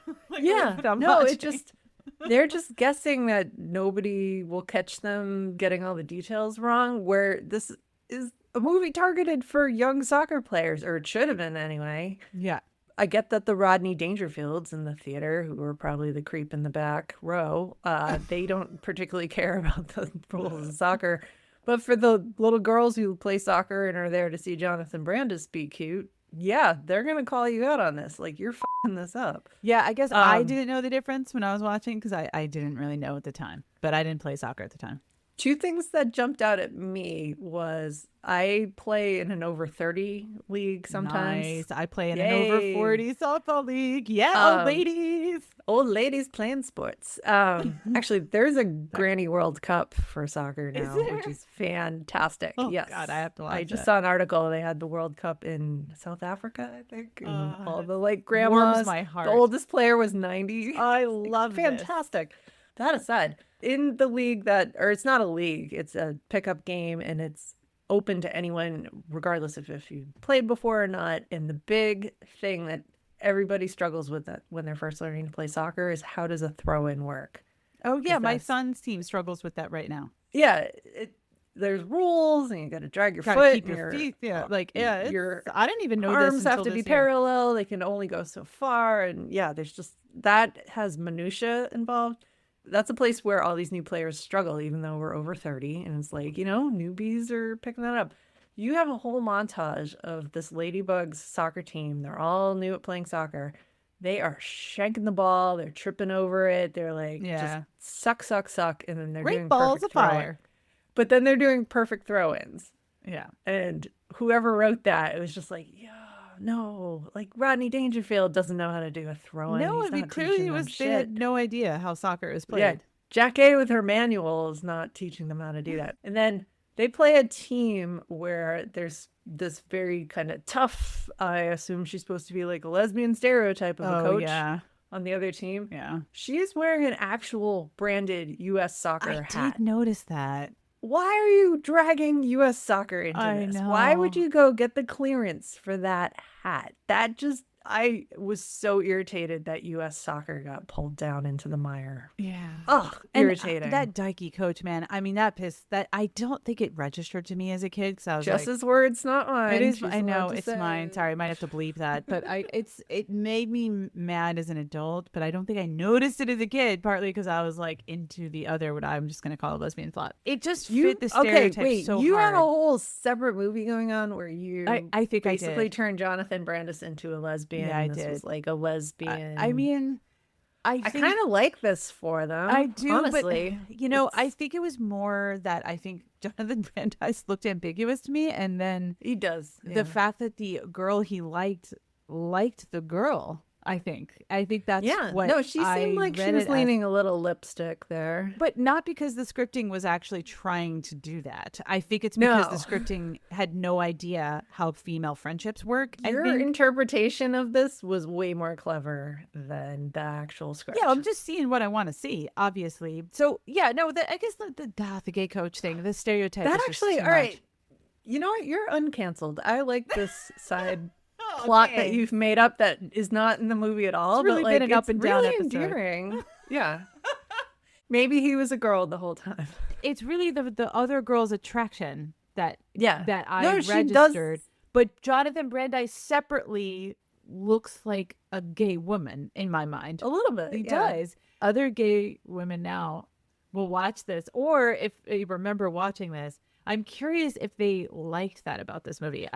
They're just guessing that nobody will catch them getting all the details wrong, where this is a movie targeted for young soccer players, or it should have been anyway. Yeah. I get that the Rodney Dangerfields in the theater, who are probably the creep in the back row, they don't particularly care about the rules of soccer. But for the little girls who play soccer and are there to see Jonathan Brandis be cute, yeah, they're going to call you out on this. Like, you're f***ing this up. Yeah, I guess I didn't know the difference when I was watching because I didn't really know at the time. But I didn't play soccer at the time. Two things that jumped out at me was I play in an over 30 league sometimes. Nice. I play in an over 40 softball league. Yeah, old ladies. Old ladies playing sports. Actually, there's a Granny World Cup for soccer now, which is fantastic. Oh, yes. God, I have to watch I just saw an article. They had the World Cup in South Africa, I think. And all the like grandmas. Warms my heart. The oldest player was 90. I love Fantastic. That aside, in the league it's not a league, it's a pickup game, and it's open to anyone, regardless of if you played before or not. And the big thing that everybody struggles with that when they're first learning to play soccer is how does a throw-in work? Oh yeah, my son's team struggles with that right now. Yeah, there's rules, and you got to drag your Gotta foot, keep your feet. Yeah, like yeah, your I didn't even know this arms have until to be this year. parallel. They can only go so far, and yeah, there's just that has minutia involved. That's a place where all these new players struggle, even though we're over 30, and it's like, newbies are picking that up. You have a whole montage of this Ladybugs soccer team. They're all new at playing soccer. They are shanking the ball. They're tripping over it. They're like, just suck. And then they're Great doing balls perfect of fire. But then they're doing perfect throw-ins. Yeah. And whoever wrote that, it was just like, yeah, no. Like Rodney Dangerfield doesn't know how to do a throw-in. No, He's I mean, not clearly teaching them they had no idea how soccer is played. Yeah. Jack A with her manual is not teaching them how to do that. And then they play a team where there's this very kind of tough, I assume she's supposed to be like a lesbian stereotype of a coach on the other team. Yeah. She is wearing an actual branded U.S. soccer hat. I did notice that. Why are you dragging U.S. soccer into this? know. Why would you go get the clearance for that hat? I was so irritated that U.S. soccer got pulled down into the mire. Yeah. Ugh, irritating. That dykey coach, man. I mean, I don't think it registered to me as a kid because I was Jess's words, not mine. It is. She's I know allowed to it's say. mine. Sorry, I might have to bleep that. But it made me mad as an adult. But I don't think I noticed it as a kid. Partly because I was like into the other, what I'm just gonna call a lesbian plot. It just fit the stereotype so you hard. had a whole separate movie going on where you I think basically I did. turned Jonathan Brandis into a lesbian. Yeah, I this did. was like a lesbian. I mean, I kind of like this for them. I do, honestly. But I think it was more that I think Jonathan Brandis looked ambiguous to me, and then he does the fact that the girl he liked the girl. I think that's what. No, she seemed like she was leaning a little lipstick there, but not because the scripting was actually trying to do that. I think it's because the scripting had no idea how female friendships work. Your interpretation of this was way more clever than the actual script. Yeah, I'm just seeing what I want to see, obviously. So yeah, no, I guess the gay coach thing, the stereotype. That is actually, just too all right. much. You know what? You're uncanceled. I like this side. Plot that you've made up that is not in the movie at all. It's really but like, been an up and down really episode. Endearing. Yeah. Maybe he was a girl the whole time. It's really the other girl's attraction that I she registered. does. But Jonathan Brandis separately looks like a gay woman in my mind. A little bit. He does. Other gay women now will watch this, or if you remember watching this, I'm curious if they liked that about this movie.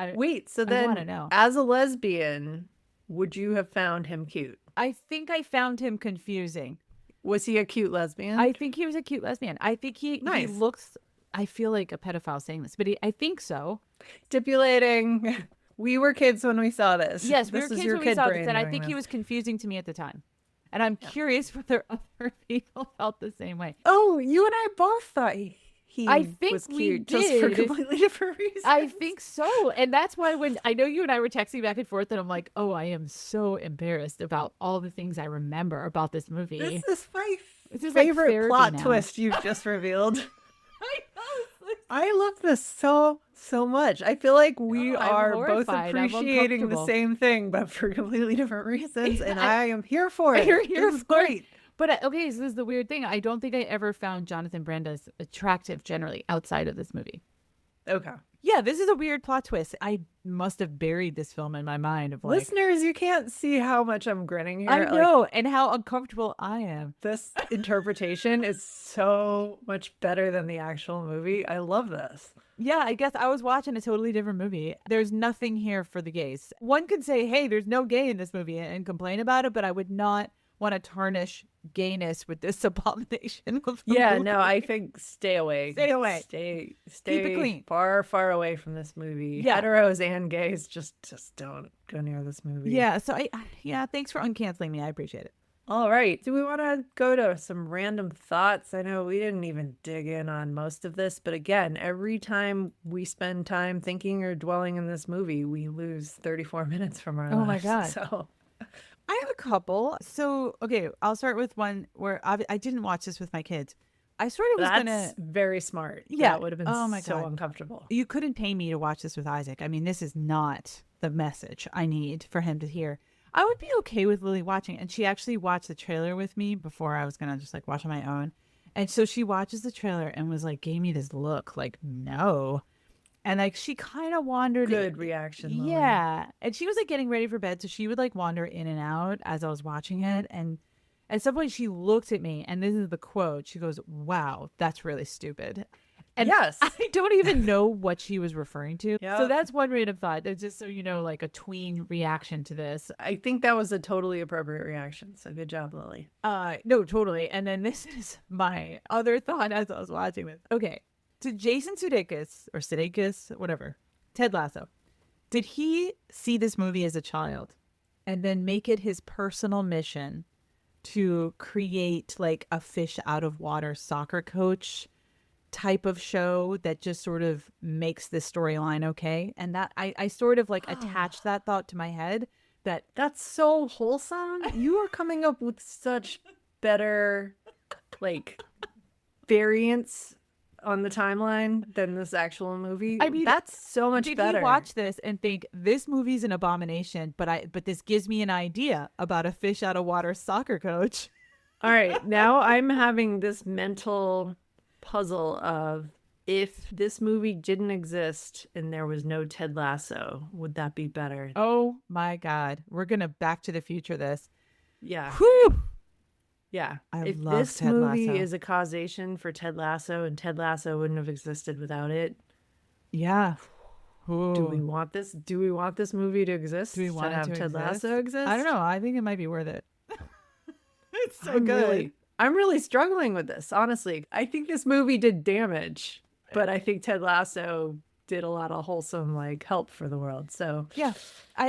So I then, want to know. as a lesbian, would you have found him cute? I think I found him confusing. Was he a cute lesbian? I think he was a cute lesbian. I think he looks, I feel like a pedophile saying this, but I think so. Stipulating, we were kids when we saw this. Yes, we were kids when we saw this, and I think this. he was confusing to me at the time. And I'm curious whether other people felt the same way. Oh, you and I both thought I think was we cute, just for did. completely different reasons. I think so. And that's why when I know you and I were texting back and forth, and I'm like, oh, I am so embarrassed about all the things I remember about this movie. This is my This favorite like plot now. twist you've just revealed. I know. I love this so much. I feel like we I'm are both horrified. I'm appreciating the uncomfortable. same thing, but for completely different reasons. And I am here for it. You're here this is for it. great. But okay, so this is the weird thing. I don't think I ever found Jonathan Brandis attractive generally outside of this movie. Okay. Yeah, this is a weird plot twist. I must have buried this film in my mind of like, Listeners, you can't see how much I'm grinning here. I know, and how uncomfortable I am. This interpretation is so much better than the actual movie. I love this. Yeah, I guess I was watching a totally different movie. There's nothing here for the gays. One could say, hey, there's no gay in this movie and complain about it, but I would not want to tarnish gayness with this abomination of the movie. No, I think stay away. Stay away. Stay Keep it clean. far away from this movie. Yeah. Heteros and gays just don't go near this movie. Yeah, so thanks for uncanceling me. I appreciate it. All right. Do we want to go to some random thoughts? I know we didn't even dig in on most of this, but again, every time we spend time thinking or dwelling in this movie, we lose 34 minutes from our lives. Oh my God. So I have a couple. So, okay, I'll start with one where I didn't watch this with my kids, I sort of was That's gonna. very smart. Yeah. That would have been Oh my so God. uncomfortable. You couldn't pay me to watch this with Isaac. I mean, this is not the message I need for him to hear. I would be okay with Lily watching, and she actually watched the trailer with me before I was gonna just like watch on my own. And so she watches the trailer and was like, gave me this look, like, no. And like she kind of wandered. Good reaction, Lily. Yeah. And she was like getting ready for bed. So she would like wander in and out as I was watching it. And at some point she looked at me, and this is the quote. She goes, "Wow, that's really stupid." And Yes. I don't even know what she was referring to. Yep. So that's one random thought. It's just so you know, like a tween reaction to this. I think that was a totally appropriate reaction. So good job, Lily. No, totally. And then this is my other thought as I was watching this. Okay. To Jason Sudeikis, whatever, Ted Lasso, did he see this movie as a child and then make it his personal mission to create like a fish out of water soccer coach type of show that just sort of makes this storyline okay? And that I sort of like attached that thought to my head that That's so wholesome. You are coming up with such better, like, variants on the timeline than this actual movie. I mean, that's so much did better. you watch this and think this movie's an abomination, but this gives me an idea about a fish out of water soccer coach? All right, now I'm having this mental puzzle of, if this movie didn't exist and there was no Ted Lasso, would that be better? Oh my God. We're going to Back to the Future this. Yeah. Whew. Yeah. I If love this Ted movie Lasso. is a causation for Ted Lasso and Ted Lasso wouldn't have existed without it, Yeah. do we want this? Do we want this movie to exist? Do we want to it have to Ted exist? Lasso exist? I don't know. I think it might be worth it. It's so I'm good. I'm really struggling with this, honestly. I think this movie did damage, but I think Ted Lasso did a lot of wholesome like help for the world. So Yeah.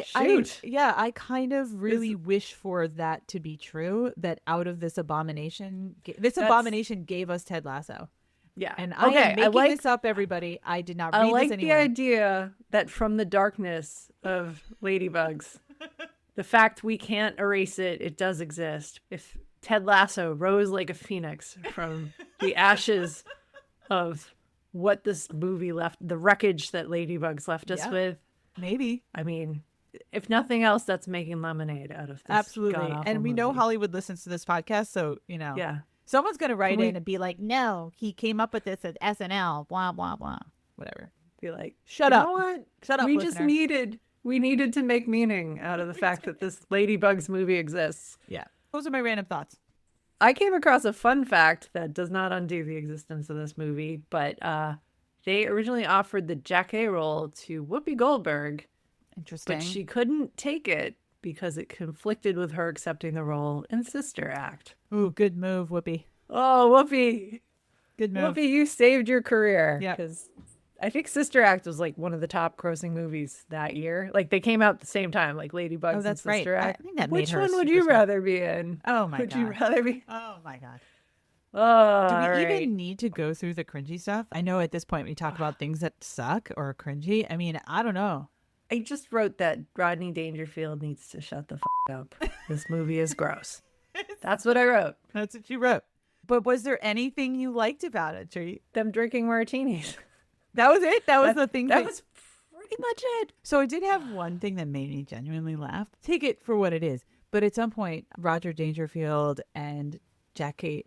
Shoot. I kind of really wish for that to be true, that out of this abomination, abomination gave us Ted Lasso. yeah. And I am making like this up, everybody. I did not I read like this the anywhere. idea that from the darkness of Ladybugs, the fact we can't erase it, it does exist. If Ted Lasso rose like a phoenix from the ashes of what this movie left, the wreckage that Ladybugs left us Yeah. with, Maybe. I mean, if nothing else, that's making lemonade out of this. Absolutely. god-awful And we know movie. Hollywood listens to this podcast, so, you know. Yeah. Someone's going to write we- in and be like, no, he came up with this at SNL, blah, blah, blah. Whatever. Be like, Shut you up. know what? Shut up, We listener. needed to make meaning out of the fact that this Ladybugs movie exists. Yeah. Those are my random thoughts. I came across a fun fact that does not undo the existence of this movie, but they originally offered the Jackie role to Whoopi Goldberg, Interesting. but she couldn't take it because it conflicted with her accepting the role in Sister Act. Ooh, good move, Whoopi. Oh, Whoopi. Good move. Whoopi, you saved your career. Yeah. Because I think Sister Act was like one of the top grossing movies that year. Like they came out at the same time, like Ladybugs Oh, that's and Sister right. I Act. think that Which made her a one would you superstar. rather be in? Oh, my Would God. you rather be? Oh, my God. Oh, Do we all right. even need to go through the cringy stuff? I know at this point we talk about things that suck or are cringy. I mean, I don't know. I just wrote that Rodney Dangerfield needs to shut the up. This movie is gross. That's what I wrote. That's what you wrote. But was there anything you liked about it, Tree? Them drinking martinis. That was it? That was the thing That was pretty much it. So I did have one thing that made me genuinely laugh. Take it for what it is. But at some point, Roger Dangerfield and Jackie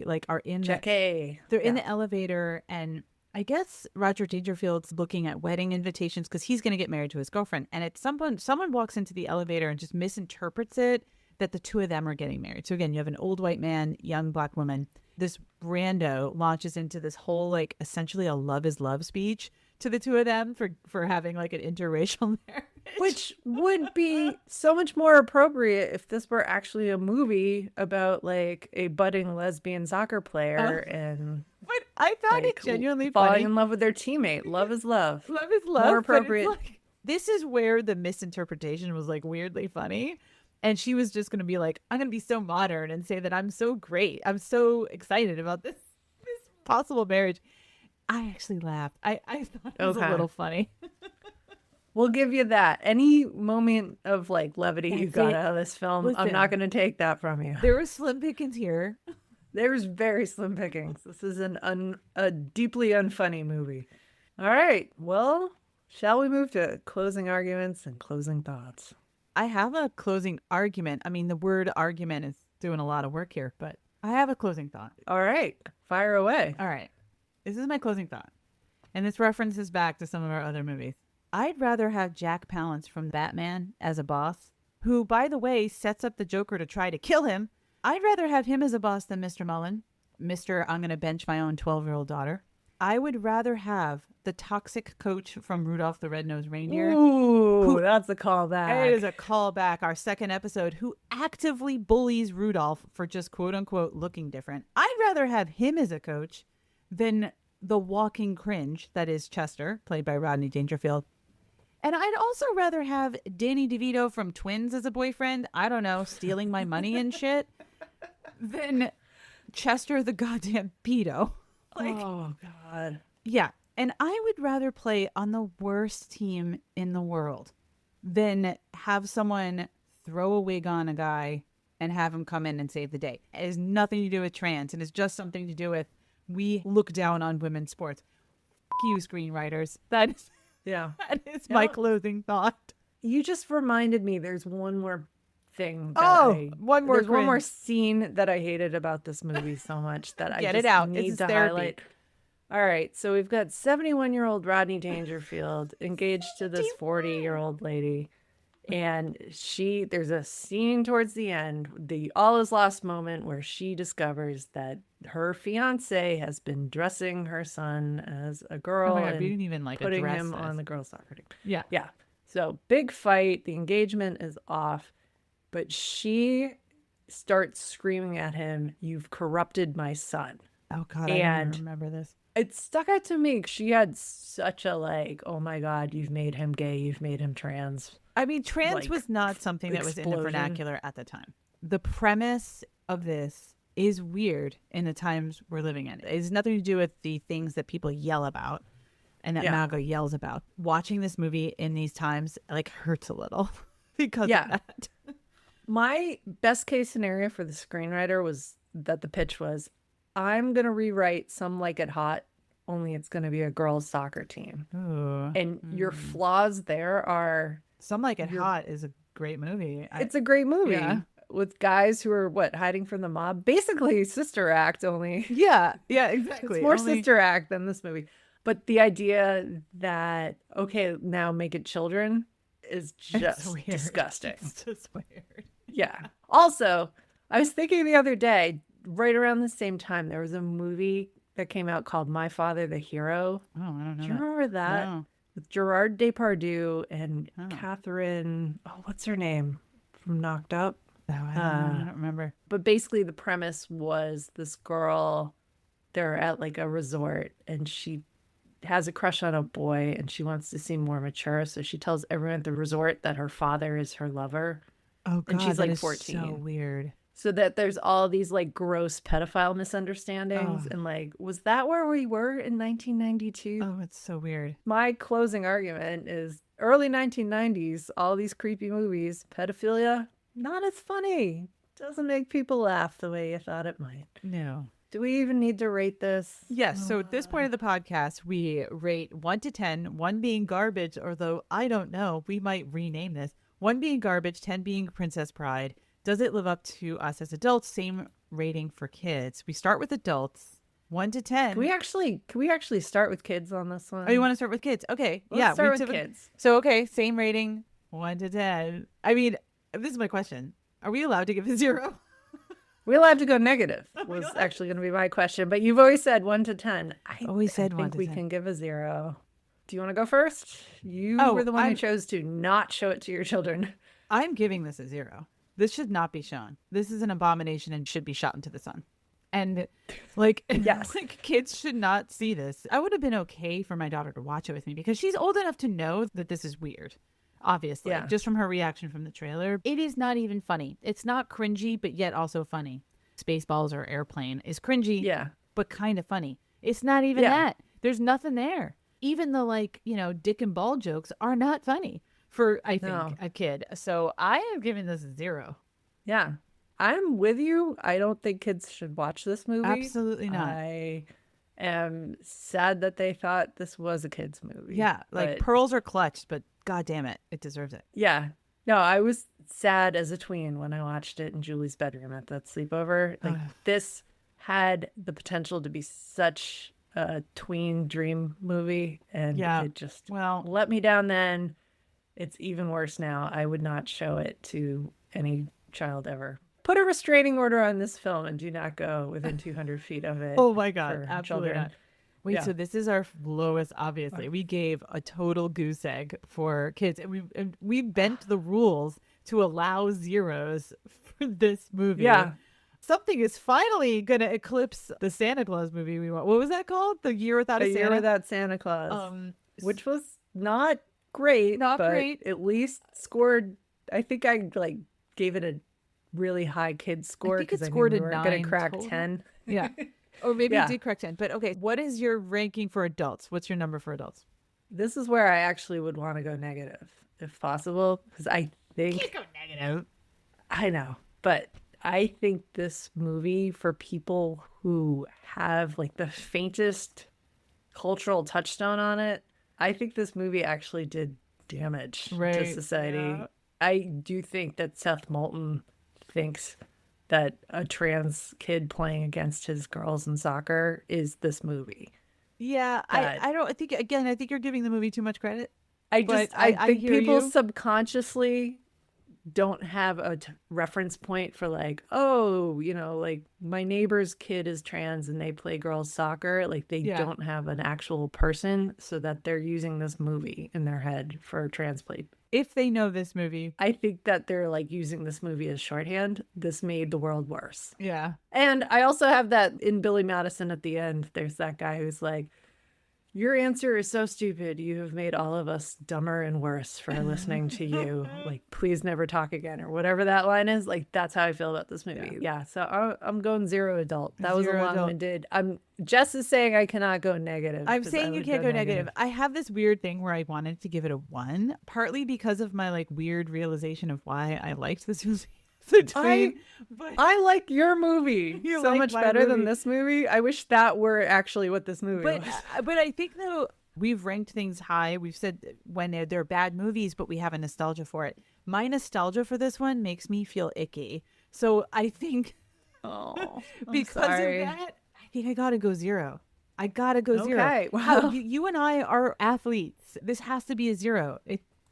like are in Jackie. they're in the elevator, and I guess Roger Dangerfield's looking at wedding invitations because he's going to get married to his girlfriend. And at some point, someone walks into the elevator and just misinterprets it that the two of them are getting married. So again, you have an old white man, young black woman. This rando launches into this whole like essentially a love is love speech to the two of them for having like an interracial marriage. Which would be so much more appropriate if this were actually a movie about like a budding lesbian soccer player and But I found like, it genuinely falling funny. in love with their teammate. Love is love. Love is love. More but it's appropriate. like- this is where the misinterpretation was like weirdly funny. And she was just going to be like, I'm going to be so modern and say that I'm so great. I'm so excited about this possible marriage. I actually laughed. I thought it was a Okay. little funny. We'll give you that. Any moment of like levity you That's got it. out of this film, I'm Listen. not going to take that from you. There was slim pickings here. There's very slim pickings. This is a deeply unfunny movie. All right. Well, shall we move to closing arguments and closing thoughts? I have a closing argument. I mean, the word argument is doing a lot of work here, but I have a closing thought. All right. Fire away. All right. This is my closing thought. And this references back to some of our other movies. I'd rather have Jack Palance from Batman as a boss, who, by the way, sets up the Joker to try to kill him. I'd rather have him as a boss than Mr. Mullen. Mr. I'm going to bench my own 12-year-old daughter. I would rather have the toxic coach from Rudolph the Red-Nosed Reindeer. Ooh, that's a callback. It is a callback, our second episode, who actively bullies Rudolph for just quote-unquote looking different. I'd rather have him as a coach than the walking cringe that is Chester, played by Rodney Dangerfield. And I'd also rather have Danny DeVito from Twins as a boyfriend, I don't know, stealing my money and shit, than Chester the goddamn pedo. Oh, God. Yeah. And I would rather play on the worst team in the world than have someone throw a wig on a guy and have him come in and save the day. It has nothing to do with trans. It has just something to do with we look down on women's sports. F you, screenwriters. That is my closing thought. You just reminded me there's one more thing. One more scene that I hated about this movie so much that I Get just it out. need It's to therapy. highlight. All right, so we've got 71-year-old Rodney Dangerfield engaged to this 40-year-old lady. And there's a scene towards the end, the all is lost moment, where she discovers that her fiance has been dressing her son as a girl. Oh my God, and we didn't even putting address him this. on the girls' soccer team. Yeah. Yeah. So big fight. The engagement is off, but she starts screaming at him, "You've corrupted my son." Oh God, I don't remember this. It stuck out to me. She had such a oh my God, you've made him gay. You've made him trans. I mean, trans was not something that was in the vernacular at the time. The premise of this is weird in the times we're living in. It has nothing to do with the things that people yell about and that MAGA yells about. Watching this movie in these times hurts a little because of that. My best case scenario for the screenwriter was that the pitch was, I'm going to rewrite Some Like It Hot, only it's going to be a girls' soccer team. Ooh. And your flaws there are... Some Like It Hot is a great movie. It's a great movie. Yeah. With guys who are, hiding from the mob. Basically, Sister Act only. Yeah, exactly. It's more Sister Act than this movie. But the idea that, okay, now make it children is just disgusting. It's just weird. Yeah. Also, I was thinking the other day, right around the same time, there was a movie that came out called My Father the Hero. Oh, I don't know. Do you remember that? No. With Gerard Depardieu and Catherine, what's her name? From Knocked Up? No, I don't remember. But basically the premise was this girl, they're at a resort and she has a crush on a boy and she wants to seem more mature. So she tells everyone at the resort that her father is her lover. Oh, God, and she's that is 14. so weird. So that there's all these gross pedophile misunderstandings. And was that where we were in 1992? Oh, it's so weird. My closing argument is early 1990s, all these creepy movies, pedophilia, not as funny. Doesn't make people laugh the way you thought it might. No. Do we even need to rate this? Yes. So at this point of the podcast, we rate 1 to 10, 1 being garbage, although I don't know, we might rename this. 1 being garbage, 10 being Princess Bride. Does it live up to us as adults? Same rating for kids. We start with adults, 1 to 10. Can we actually start with kids on this one? Oh, you want to start with kids? Okay. Let's start with kids. So, okay, same rating, 1 to 10. I mean, this is my question. Are we allowed to give a 0? We allowed to go negative was actually going to be my question, but you've always said 1 to 10. I think we can give a 0. Do you want to go first? You were the one who chose to not show it to your children. I'm giving this a 0. This should not be shown. This is an abomination and should be shot into the sun. And yes, kids should not see this. I would have been okay for my daughter to watch it with me because she's old enough to know that this is weird. Obviously, just from her reaction from the trailer. It is not even funny. It's not cringy, but yet also funny. Spaceballs or Airplane is cringy, but kind of funny. It's not even that. There's nothing there. Even the dick and ball jokes are not funny for, I think, a kid. So I am giving this a 0. Yeah. I'm with you. I don't think kids should watch this movie. Absolutely not. I am sad that they thought this was a kid's movie. Yeah, like pearls are clutched, but god damn it, it deserves it. Yeah. No, I was sad as a tween when I watched it in Julie's bedroom at that sleepover. Like this had the potential to be such a tween dream movie, and it just let me down then. It's even worse now. I would not show it to any child ever. Put a restraining order on this film and do not go within 200 feet of it. Oh my God, absolutely children. not. Wait, so this is our lowest, obviously. We gave a total goose egg for kids. And we bent the rules to allow zeros for this movie. Yeah. Something is finally going to eclipse the Santa Claus movie we want. What was that called? The Year Without a Santa? Year Without Santa Claus. Which was not great. Not great. At least scored, I think I gave it a really high kid score because I knew we weren't going to crack total. 10. Yeah. Or maybe you did crack 10. But okay, what is your ranking for adults? What's your number for adults? This is where I actually would want to go negative, if possible, because I think... You can't go negative. I know, but I think this movie, for people who have like the faintest cultural touchstone on it, I think this movie actually did damage to society. Yeah. I do think that Seth Moulton thinks that a trans kid playing against his girls in soccer is this movie. Yeah, I don't think, again, I think you're giving the movie too much credit. I think people subconsciously don't have a reference point for like, oh, you know, like my neighbor's kid is trans and they play girls soccer. Like they don't have an actual person, so that they're using this movie in their head for trans play. If they know this movie, I think that they're like using this movie as shorthand. This made the world worse. Yeah. And I also have that in Billy Madison at the end. There's that guy who's like, your answer is so stupid. You have made all of us dumber and worse for listening to you. Like, please never talk again, or whatever that line is. Like, that's how I feel about this movie. Yeah. So I'm going zero adult. That was a long-winded. Jess is saying I cannot go negative. I'm saying you can't go negative. I have this weird thing where I wanted to give it a 1, partly because of my like weird realization of why I liked this movie. I like your movie so much better than this movie. I wish that were actually what this movie was. But I think though we've ranked things high. We've said when they're bad movies, but we have a nostalgia for it. My nostalgia for this one makes me feel icky. So I think because of that, I think I gotta go 0. I gotta go 0. Okay, wow. You and I are athletes. This has to be a 0.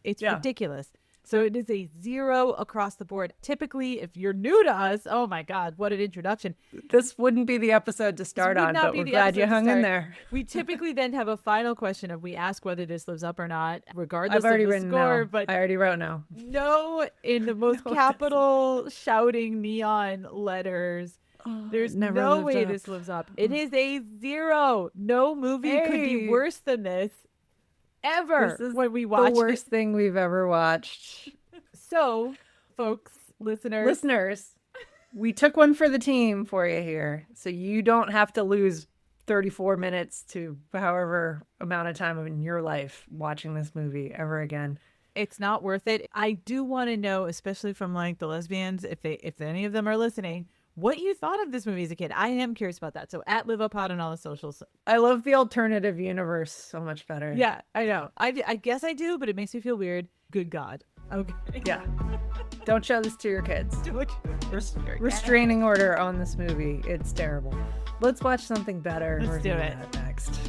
It's ridiculous. So it is a 0 across the board. Typically, if you're new to us, oh my God, what an introduction. This wouldn't be the episode to start on, but we're glad you hung in there. We typically then have a final question of we ask whether this lives up or not, regardless of the score. No. But I already wrote no. No, in the most capital shouting neon letters. There's no way this lives up. It is a 0. No movie could be worse than this. Ever. This is when we watch the worst thing we've ever watched. So, folks, listeners, we took one for the team for you here, so you don't have to lose 34 minutes to however amount of time in your life watching this movie ever again. It's not worth it. I do want to know, especially from like the lesbians, if any of them are listening, what you thought of this movie as a kid. I am curious about that. So at LiveUpPod on all the socials. I love the alternative universe so much better. Yeah, I know. I guess I do, but it makes me feel weird. Good God. Okay. Yeah. Don't show this to your kids. Restraining order on this movie. It's terrible. Let's watch something better. Let's do it. Next.